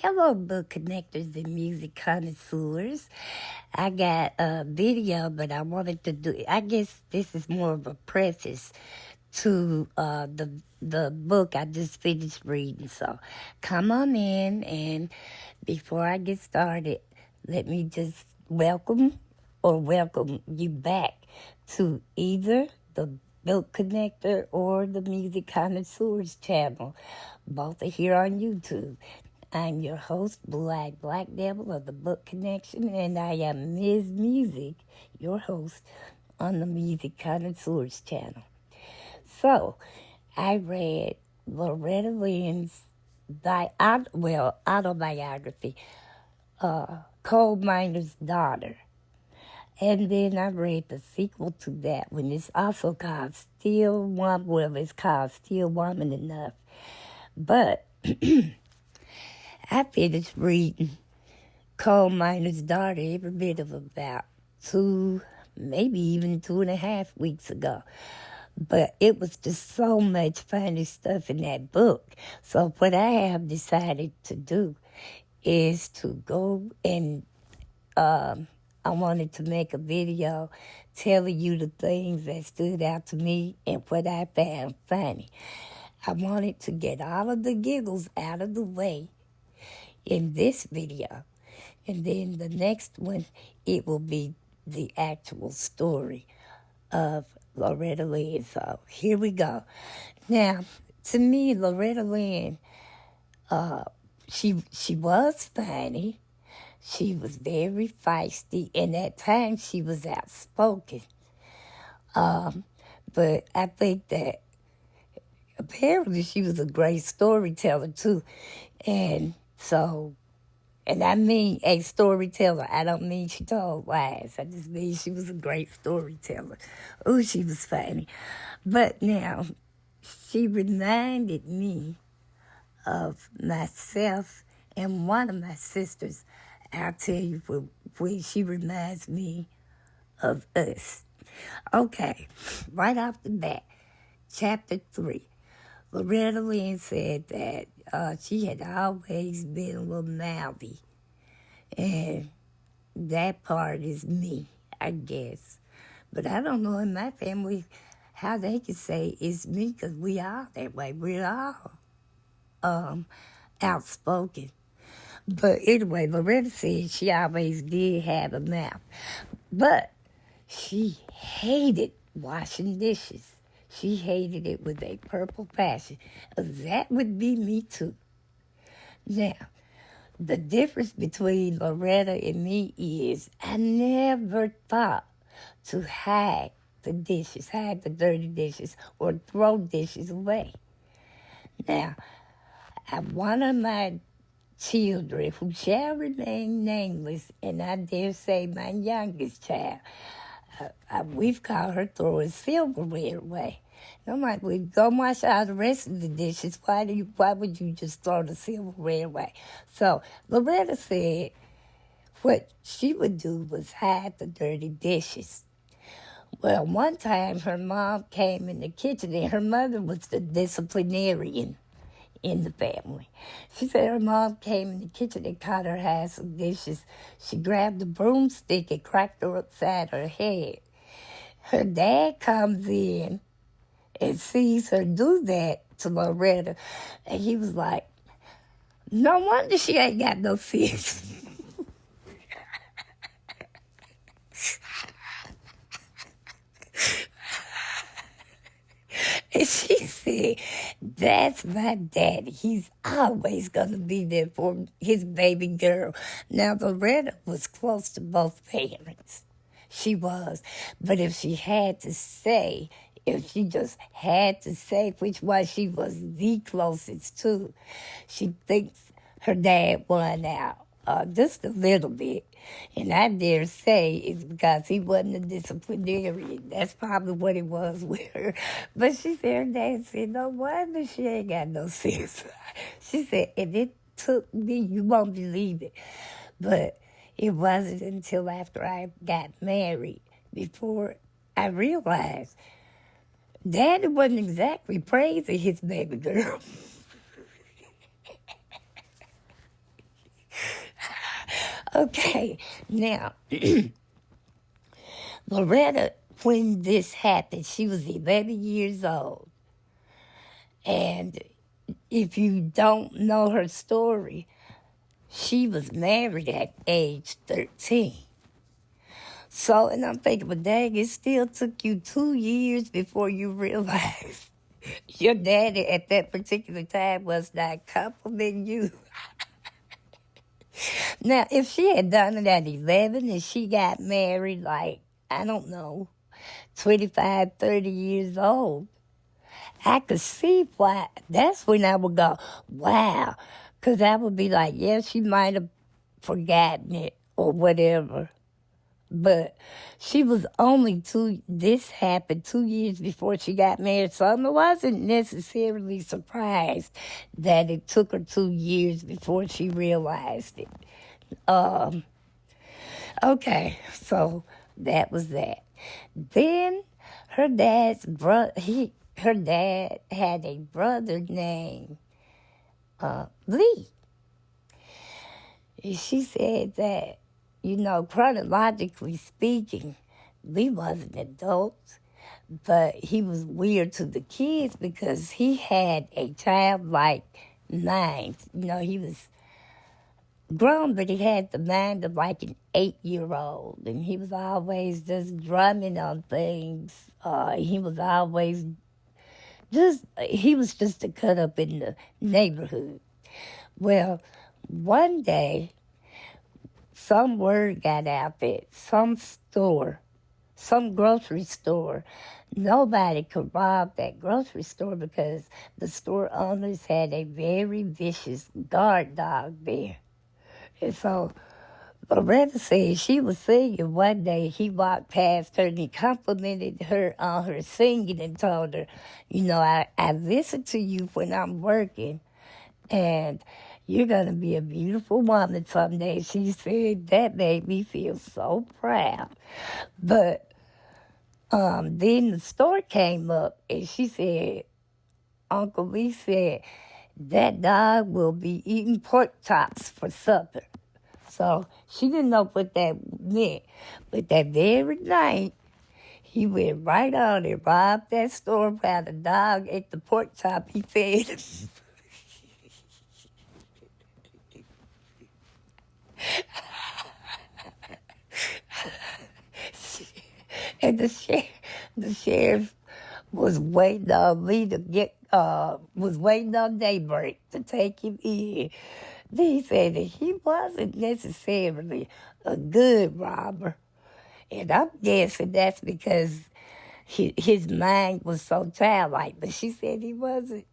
Hello, book connectors and music connoisseurs. I got a video, but I wanted to do. I guess this is more of a preface to the book I just finished reading. So, come on in, and before I get started, let me just welcome you back to either the Book Connector or the Music Connoisseurs channel. Both are here on YouTube. I'm your host, Black Devil of the Book Connection, and I am Ms. Music, your host on the Music Connoisseurs channel. So, I read Loretta Lynn's autobiography, Coal Miner's Daughter. And then I read the sequel to that one. It's also called Still Woman. Well, it's called Still Woman Enough. But I finished reading Coal Miner's Daughter every bit of about 2, maybe even 2.5 weeks ago. But it was just so much funny stuff in that book. So what I have decided to do is to go and I wanted to make a video telling you the things that stood out to me and what I found funny. I wanted to get all of the giggles out of the way in this video. And then the next one, it will be the actual story of Loretta Lynn. So here we go. Now, to me, Loretta Lynn, she was funny. She was very feisty, and at times she was outspoken. But I think that apparently she was a great storyteller too. And I mean a storyteller. I don't mean she told lies. I just mean she was a great storyteller. Oh, she was funny. But now, she reminded me of myself and one of my sisters. I'll tell you when she reminds me of us. Okay, right off the bat, chapter 3. Loretta Lynn said that she had always been a little mouthy. And that part is me, I guess. But I don't know in my family how they could say it's me, because we are that way. We're all outspoken. But anyway, Loretta said she always did have a mouth. But she hated washing dishes. She hated it with a purple passion. That would be me too. Now, the difference between Loretta and me is I never thought to hide the dirty dishes, or throw dishes away. Now, one of my children, who shall remain nameless, and I dare say my youngest child, we've called her throwing silverware away. I'm like, well, go wash all the rest of the dishes. Why would you just throw the silverware away? So Loretta said what she would do was hide the dirty dishes. Well, one time her mom came in the kitchen, and her mother was the disciplinarian in the family. She said her mom came in the kitchen and caught her hide some dishes. She grabbed a broomstick and cracked her upside her head. Her dad comes in and sees her do that to Loretta, and he was like, no wonder she ain't got no sense. And she said, that's my daddy. He's always going to be there for his baby girl. Now, Loretta was close to both parents. She was. But if she just had to say which one she was the closest to, she thinks her dad won out just a little bit. And I dare say it's because he wasn't a disciplinarian. That's probably what it was with her. But she said her dad said, no wonder she ain't got no sense. She said, and it took me, you won't believe it, but it wasn't until after I got married before I realized Daddy wasn't exactly praising his baby girl. Okay, now, Loretta, when this happened, she was 11 years old. And if you don't know her story, she was married at age 13. So, and I'm thinking, but dang, it still took you 2 years before you realized your daddy at that particular time was not complimenting you. Now, if she had done it at 11 and she got married, like, I don't know, 25, 30 years old, I could see why. That's when I would go, wow. Because I would be like, yeah, she might have forgotten it or whatever. But she was only this happened 2 years before she got married. So I wasn't necessarily surprised that it took her 2 years before she realized it. Okay, so that was that. Then her dad's her dad had a brother named Lee. She said that, chronologically speaking, Lee was an adult, but he was weird to the kids because he had a childlike mind. He was grown, but he had the mind of like an 8-year-old, and he was always just drumming on things. He was always he was just a cut up in the neighborhood. Well, one day, some word got out that some grocery store, nobody could rob that grocery store because the store owners had a very vicious guard dog there. And so Loretta said she was singing one day. He walked past her and he complimented her on her singing and told her, I listen to you when I'm working and you're going to be a beautiful woman someday. She said that made me feel so proud. But then the store came up and she said, Uncle Lee said, that dog will be eating pork chops for supper. So she didn't know what that meant. But that very night, he went right on and robbed that store while the dog ate the pork chop he fed him. And the sheriff was waiting on me to was waiting on daybreak to take him in. He said that he wasn't necessarily a good robber. And I'm guessing that's because his mind was so childlike. But she said he wasn't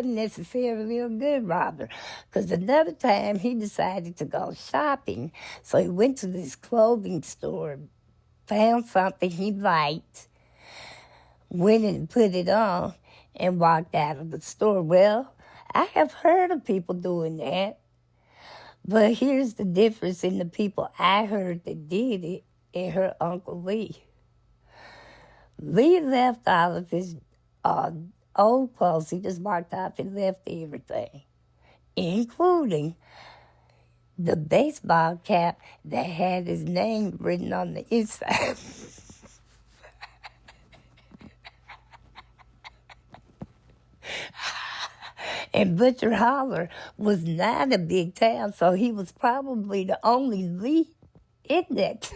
necessarily a good robber. Because another time he decided to go shopping. So he went to this clothing store, found something he liked, went and put it on, and walked out of the store. Well, I have heard of people doing that. But here's the difference in the people I heard that did it and her Uncle Lee. Lee left all of his old clothes. He just walked off and left everything, including the baseball cap that had his name written on the inside. And Butcher Holler was not a big town, so he was probably the only Lee in that.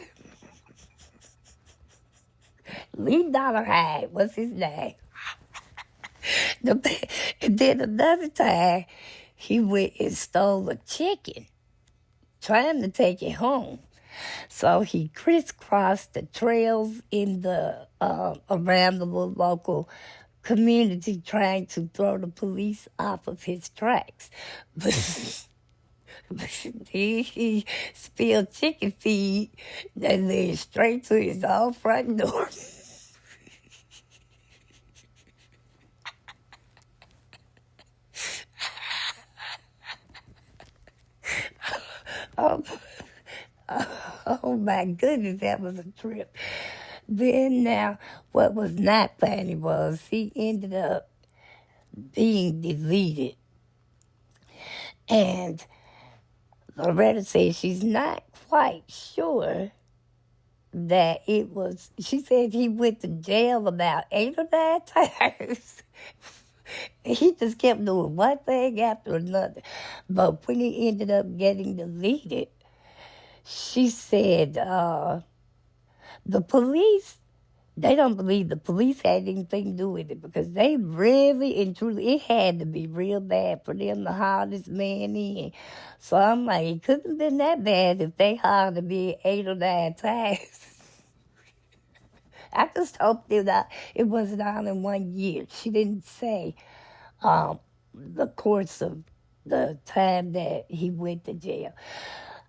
Lee Dollarhide was his name. And then another time, he went and stole a chicken, trying to take it home. So he crisscrossed the trails in the around the local community, trying to throw the police off of his tracks. But he spilled chicken feed and led straight to his own front door. Oh my goodness, that was a trip. Then now, what was not funny was he ended up being deleted. And Loretta says she's not quite sure that it was, she said he went to jail about 8 or 9 times. He just kept doing one thing after another. But when he ended up getting deleted, she said the police, they don't believe the police had anything to do with it because they really and truly, it had to be real bad for them to haul this man in. So I'm like, it couldn't have been that bad if they hauled him in 8 or 9 times. I just hope that it wasn't all in one year. She didn't say the course of the time that he went to jail.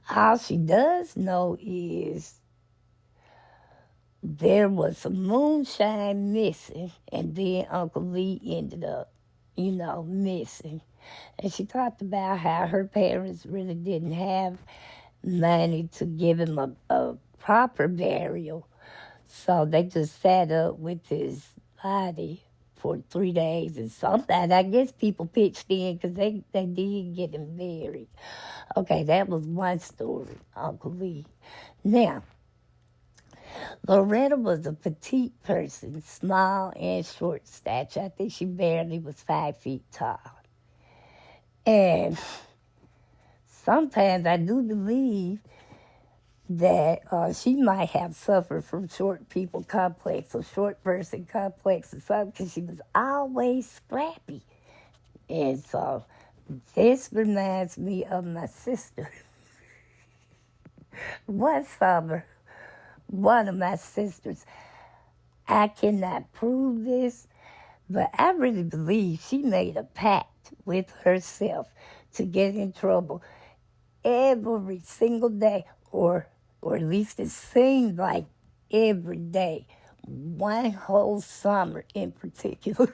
All she does know is there was some moonshine missing, and then Uncle Lee ended up, missing. And she talked about how her parents really didn't have money to give him a proper burial. So they just sat up with his body for 3 days and something. I guess people pitched in because they did get him buried. Okay, that was one story, Uncle Lee. Now, Loretta was a petite person, small and short stature. I think she barely was 5 feet tall. And sometimes I do believe that she might have suffered from short people complex or short person complex or something because she was always scrappy. And so this reminds me of my sister. One summer, one of my sisters, I cannot prove this, but I really believe she made a pact with herself to get in trouble every single day, or at least it seemed like every day, one whole summer in particular.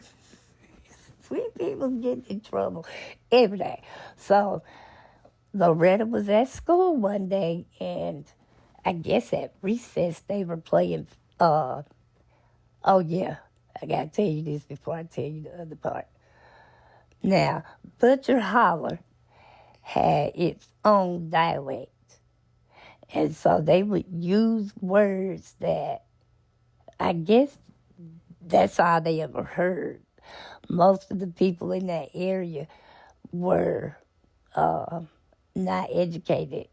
Sweet people get in trouble every day. So Loretta was at school one day, and I guess at recess they were playing, oh yeah, I gotta tell you this before I tell you the other part. Now, Butcher Holler had its own dialect. And so they would use words that I guess that's all they ever heard. Most of the people in that area were not educated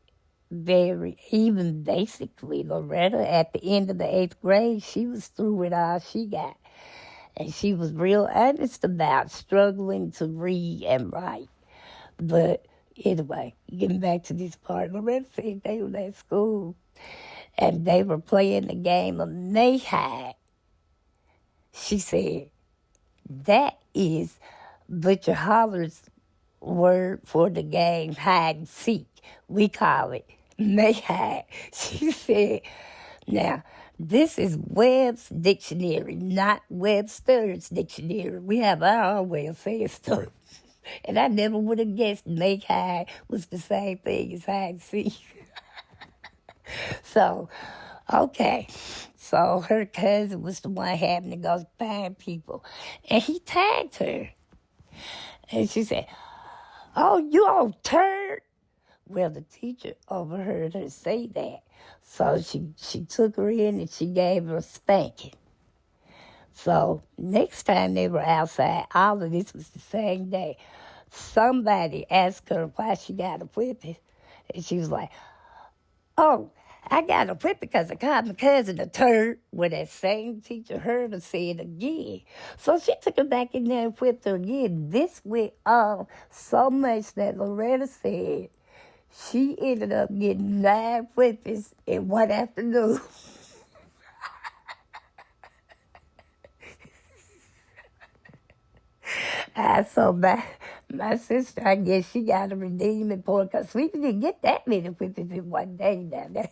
even basically. Loretta, at the end of the 8th grade, she was through with all she got. And she was real honest about struggling to read and write. But anyway, getting back to this part, Loretta said they were at school and they were playing the game of Mayhide. She said, that is Butcher Holler's word for the game hide and seek. We call it Mayhide. She said, now, this is Webb's dictionary, not Webster's dictionary. We have our own way of saying stuff. And I never would have guessed make hide was the same thing as hide and seek. So, okay. So her cousin was the one having to go find people. And he tagged her. And she said, oh, you old turd. Well, the teacher overheard her say that. So she took her in and she gave her a spanking. So next time they were outside, all of this was the same day. Somebody asked her why she got a whipping. And she was like, oh, I got a whipping because I called my cousin a turd. Well, that same teacher heard her say it again. So she took her back in there and whipped her again. This went on so much that Loretta said she ended up getting 9 whippings in one afternoon. So my sister, I guess she got a redeeming point because we didn't get that many whippings in one day down there.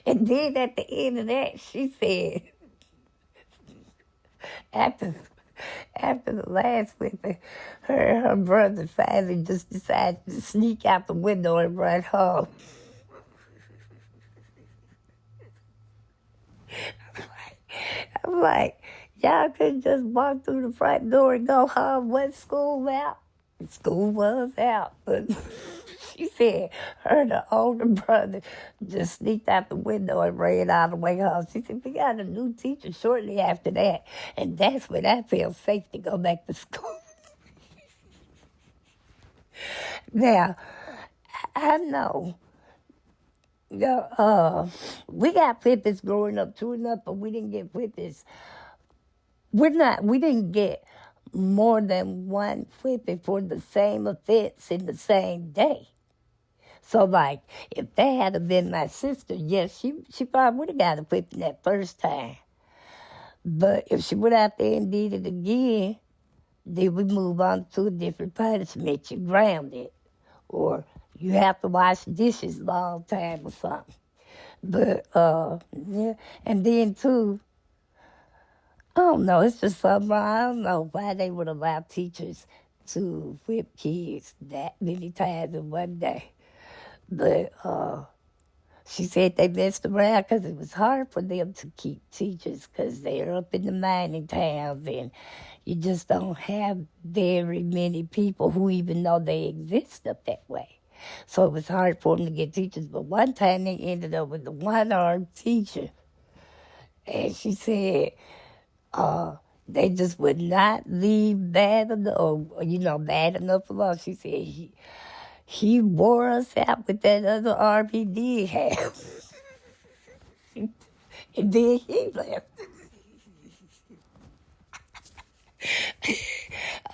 And then at the end of that, she said, after the last whipping, her brother finally just decided to sneak out the window and run home. I'm like, y'all could just walk through the front door and go home. Was school out? School was out, but She said her and the older brother just sneaked out the window and ran all the way home. She said, we got a new teacher shortly after that. And that's when I felt safe to go back to school. Now, I know we got whippets growing up true enough, but we didn't get whippets. We didn't get more than one whippet for the same offense in the same day. So, like, if that had have been my sister, yes, she probably would have got a whipping that first time. But if she went out there and did it again, then we move on to a different punishment. You ground it. Or you have to wash dishes a long time or something. But, yeah. And then, too, I don't know, it's just something, I don't know why they would allow teachers to whip kids that many times in one day. But she said they messed around because it was hard for them to keep teachers because they're up in the mining towns and you just don't have very many people who even know they exist up that way. So it was hard for them to get teachers. But one time they ended up with a one-armed teacher. And she said they just would not leave bad enough, or, bad enough alone. She said he wore us out with that other arm he did have. And then he left.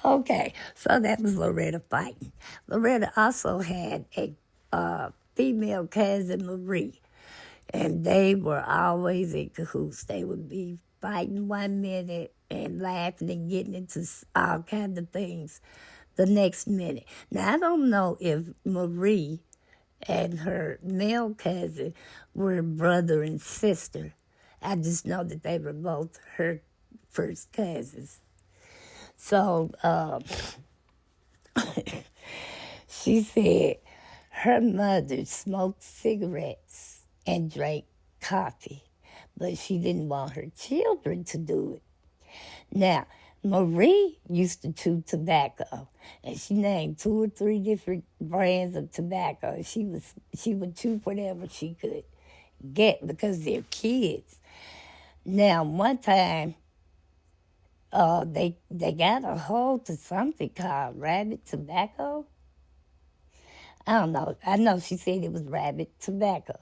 Okay, so that was Loretta fighting. Loretta also had a female cousin, Marie, and they were always in cahoots. They would be fighting one minute and laughing and getting into all kinds of things the next minute. Now, I don't know if Marie and her male cousin were brother and sister. I just know that they were both her first cousins. So she said her mother smoked cigarettes and drank coffee, but she didn't want her children to do it. Now, Marie used to chew tobacco, and she named 2 or 3 different brands of tobacco. She would chew whatever she could get because they're kids. Now, one time, they got a hold to something called rabbit tobacco. I don't know. I know she said it was rabbit tobacco.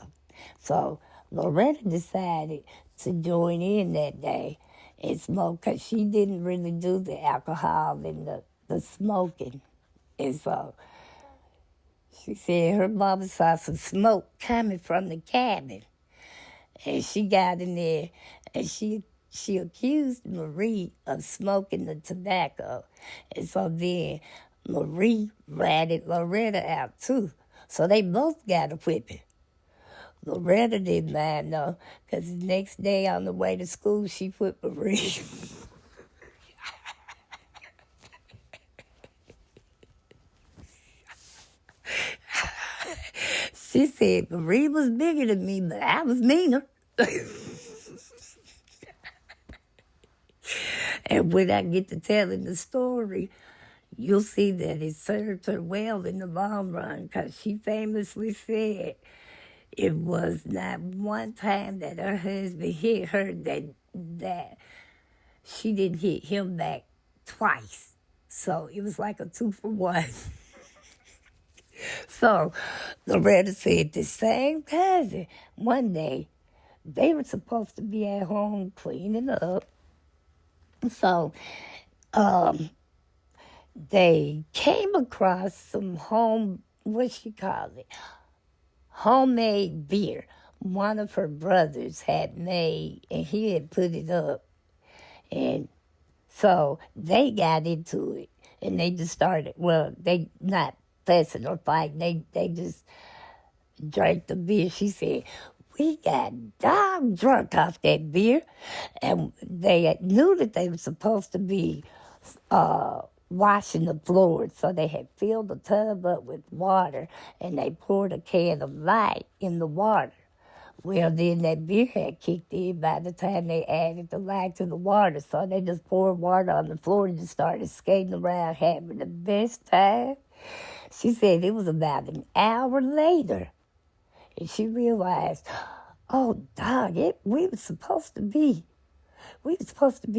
So Loretta decided to join in that day and smoke because she didn't really do the alcohol and the smoking. And so she said her mama saw some smoke coming from the cabin. And she got in there and she accused Marie of smoking the tobacco. And so then Marie ratted Loretta out too. So they both got a whipping. Loretta didn't mind though, because the next day on the way to school, she whipped Marie. She said Marie was bigger than me, but I was meaner. And when I get to telling the story, you'll see that it served her well in the long run, because she famously said it was not one time that her husband hit her that she didn't hit him back twice. So it was like a 2-for-1. So Loretta said the same cousin, one day, they were supposed to be at home cleaning up. So they came across some homemade beer. One of her brothers had made, and he had put it up. And so they got into it, and they just started, they not fussing or fighting, they just drank the beer. She said, we got dog drunk off that beer. And they knew that they were supposed to be washing the floors. So they had filled the tub up with water, and they poured a can of light in the water. Well, then that beer had kicked in by the time they added the light to the water. So they just poured water on the floor and just started skating around, having the best time. She said it was about an hour later, and she realized, oh, dog, we were supposed to be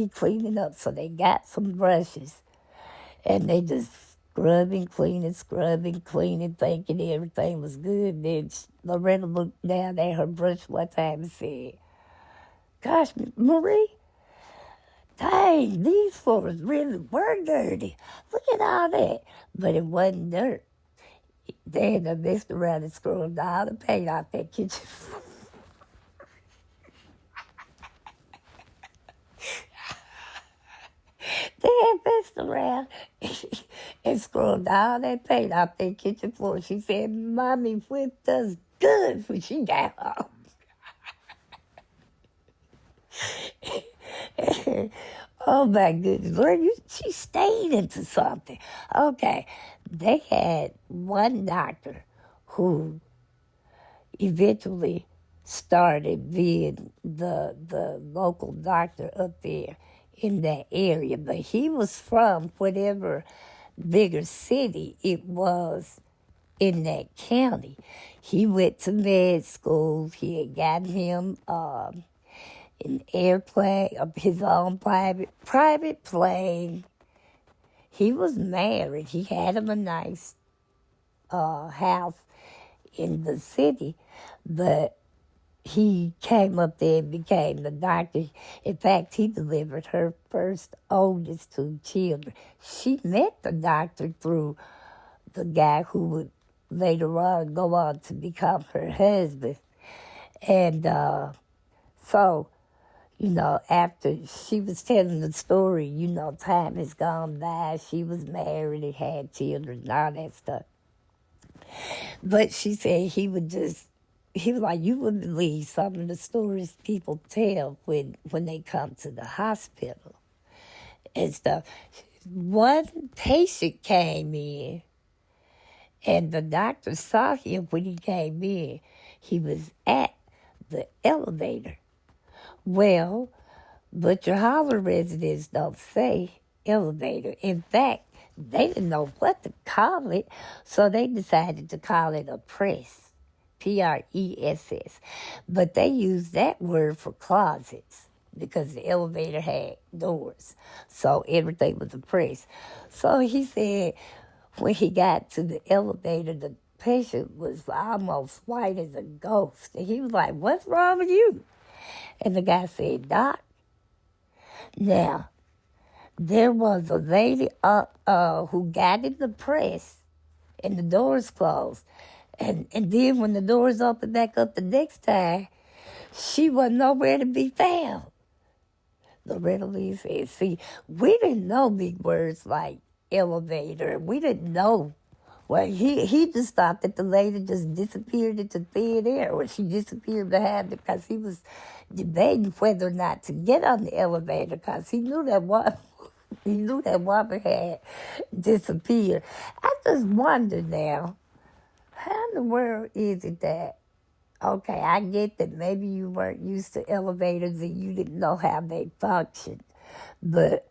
cleaning up. So they got some brushes, and they just scrubbing, cleaning, thinking everything was good. Then Loretta looked down at her brush one time and said, gosh, Marie, dang, these floors really were dirty. Look at all that. But it wasn't dirt. They had messed around and scrubbed all the paint off that kitchen floor. They had messed around and scrubbed all that paint off that kitchen floor. She said, Mommy whipped us good when she got home. Oh my goodness, Lord, she stayed into something. Okay, they had one doctor who eventually started being the local doctor up there in that area, but he was from whatever bigger city it was in that county. He went to med school. He had gotten him an airplane, his own private plane. He was married. He had him a nice house in the city, but he came up there and became the doctor. In fact, he delivered her first oldest two children. She met the doctor through the guy who would later on go on to become her husband. And so, after she was telling the story, time has gone by. She was married and had children and all that stuff. But she said he was like, you wouldn't believe some of the stories people tell when they come to the hospital and stuff. One patient came in, and the doctor saw him when he came in. He was at the elevator. Well, Butcher Holler residents don't say elevator. In fact, they didn't know what to call it, so they decided to call it a press, Press. But they used that word for closets because the elevator had doors, so everything was a press. So he said when he got to the elevator, the patient was almost white as a ghost. And he was like, what's wrong with you? And the guy said, Doc, now, there was a lady who got in the press and the doors closed. And then when the doors opened back up the next time, she wasn't nowhere to be found. Loretta Lee said, see, we didn't know big words like elevator. We didn't know. Well, he just thought that the lady just disappeared into thin air, or she disappeared behind it because he was debating whether or not to get on the elevator because he knew that woman had disappeared. I just wonder now, how in the world is it that, okay, I get that maybe you weren't used to elevators and you didn't know how they functioned, but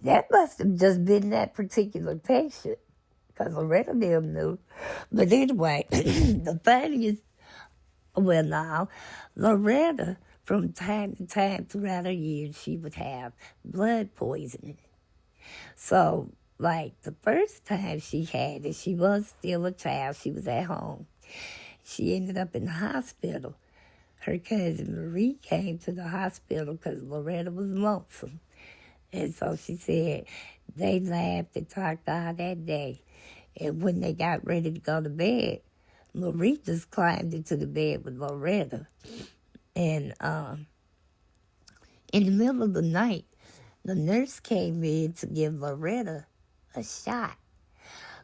that must have just been that particular patient. Because Loretta them knew. But anyway, the funniest, Loretta, from time to time throughout her years, she would have blood poisoning. So, like, the first time she had it, she was still a child. She was at home. She ended up in the hospital. Her cousin Marie came to the hospital because Loretta was lonesome. And so she said they laughed and talked all that day. And when they got ready to go to bed, Marie just climbed into the bed with Loretta. And in the middle of the night, the nurse came in to give Loretta a shot.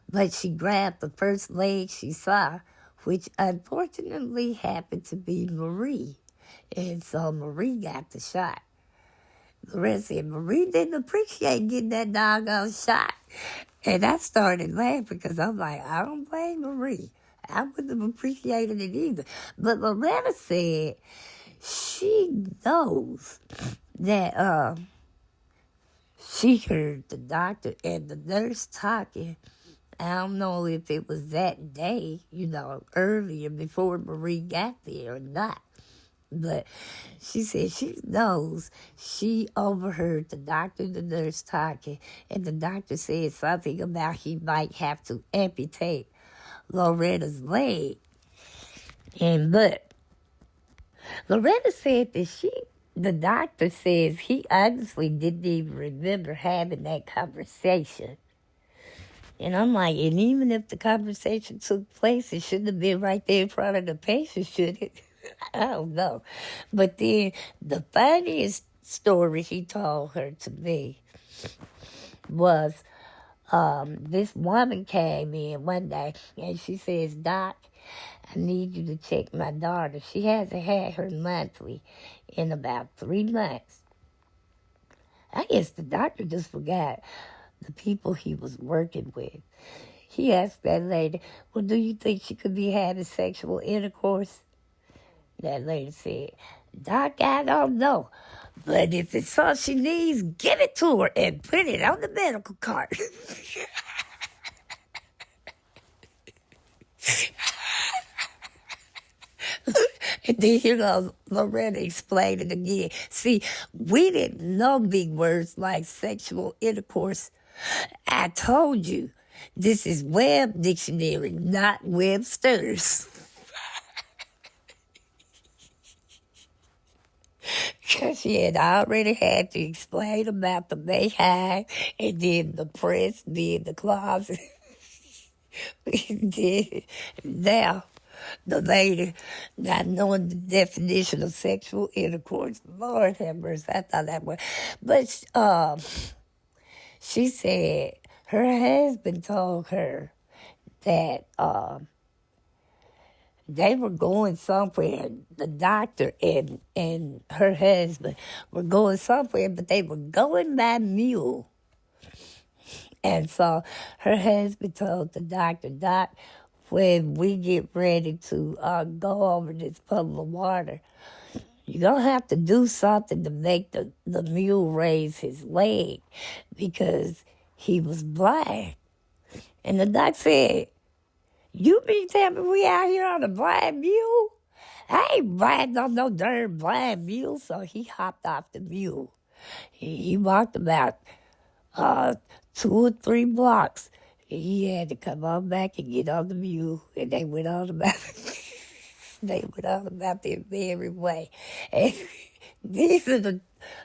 But she grabbed the first leg she saw, which unfortunately happened to be Marie. And so Marie got the shot. Loretta said, Marie didn't appreciate getting that doggone shot. And I started laughing because I'm like, I don't blame Marie. I wouldn't have appreciated it either. But Loretta said she knows that she heard the doctor and the nurse talking I don't know if it was that day, earlier before Marie got there or not. But she said she knows she overheard the doctor and the nurse talking, and the doctor said something about he might have to amputate Loretta's leg. But Loretta said that the doctor says he honestly didn't even remember having that conversation. And I'm like, and even if the conversation took place, it shouldn't have been right there in front of the patient, should it? I don't know. But then the funniest story he told her to me was this woman came in one day and she says, Doc, I need you to check my daughter. She hasn't had her monthly in about 3 months. I guess the doctor just forgot the people he was working with. He asked that lady, well, do you think she could be having sexual intercourse? That lady said, Doc, I don't know. But if it's all she needs, give it to her and put it on the medical card. And then here goes Loretta explained it again. See, we didn't know big words like sexual intercourse. I told you, this is Web Dictionary, not Webster's. Because she had already had to explain about the behind, and then the press, then the closet. Now, the lady not knowing the definition of sexual intercourse. Lord have mercy, I thought that was. But she said her husband told her that they were going somewhere. The doctor and her husband were going somewhere, but they were going by mule. And so her husband told the doctor, Doc, when we get ready to go over this puddle of water, you're going to have to do something to make the mule raise his leg because he was blind. And the doc said, you mean tell me we out here on a blind mule? I ain't riding on no darn blind mule. So he hopped off the mule. He walked about 2 or 3 blocks. He had to come on back and get on the mule, and they went on about their merry way. And these are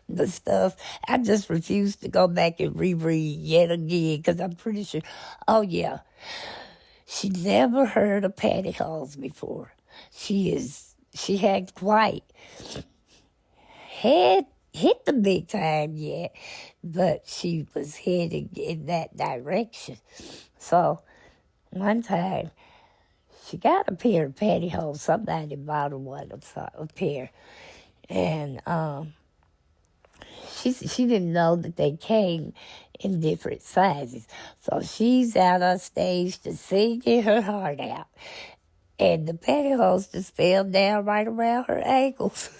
the stuff I just refuse to go back and reread yet again because I'm pretty sure. Oh yeah, she never heard of pantyhose before. She hadn't quite hit the big time yet, but she was heading in that direction. So one time she got a pair of pantyhose. Somebody bought her one, a pair, and she didn't know that they came in different sizes. So she's out on stage to singing her heart out, and the pantyhose just fell down right around her ankles.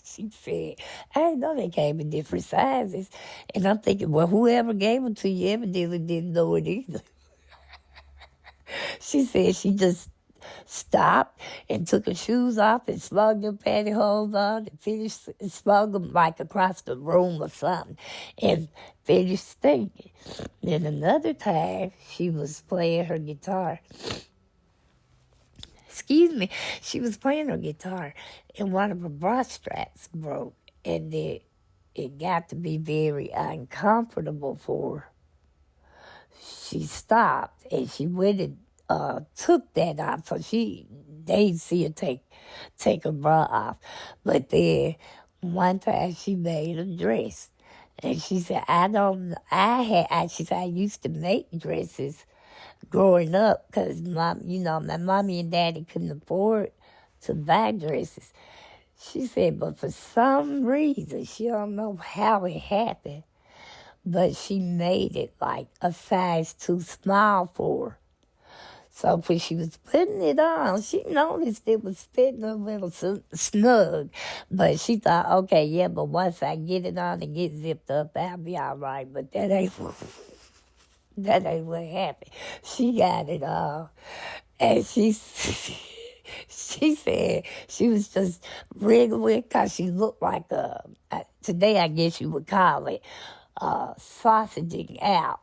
She said, I didn't know they came in different sizes. And I'm thinking, well, whoever gave them to you evidently didn't know it either. She said she just stopped and took her shoes off and slung them pantyhose on and finished, and slung them like across the room or something and finished singing. Then another time, she was playing her guitar. She was playing her guitar and one of her bra straps broke, and it got to be very uncomfortable for her. She stopped and she went and took that off, so they'd see her take her bra off. But then one time she made a dress, and she said, she said, I used to make dresses growing up because my mommy and daddy couldn't afford to buy dresses. She said, but for some reason, she don't know how it happened, but she made it like a size too small for her. So when she was putting it on, she noticed it was fitting a little snug. But she thought, okay, yeah, but once I get it on and get zipped up, I'll be all right. But that ain't That ain't what happened. She got it all. And she said she was just wriggling because she looked like today I guess you would call it sausaging out.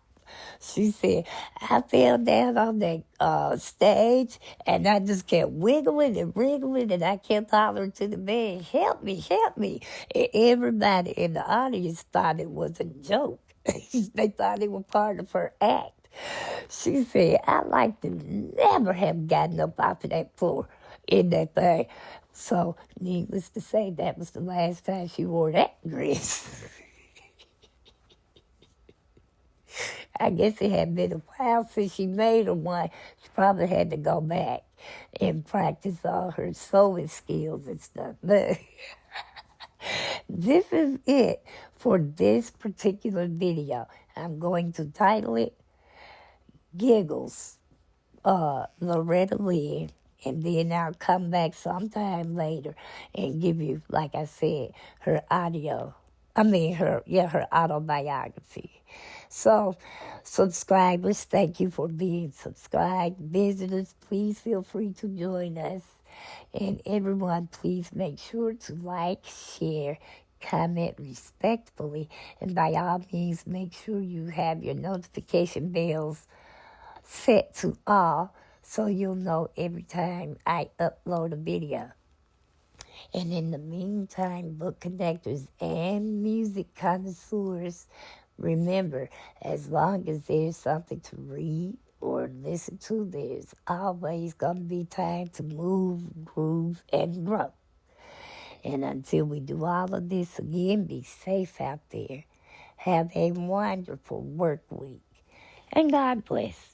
She said, I fell down on that stage and I just kept wiggling and wriggling and I kept hollering to the man, help me, help me. And everybody in the audience thought it was a joke. They thought it was part of her act. She said, I like to never have gotten up off of that floor in that thing. So, needless to say, that was the last time she wore that dress. I guess it had been a while since she made her one. She probably had to go back and practice all her sewing skills and stuff. But this is it for this particular video. I'm going to title it Giggles, Loretta Lynn, and then I'll come back sometime later and give you, like I said, her her autobiography. So, subscribers, thank you for being subscribed. Visitors, please feel free to join us. And everyone, please make sure to like, share, comment respectfully, and by all means, make sure you have your notification bells set to all so you'll know every time I upload a video. And in the meantime, book connectors and music connoisseurs, remember, as long as there's something to read or listen to, there's always going to be time to move, groove, and grow. And until we do all of this again, be safe out there. Have a wonderful work week. And God bless.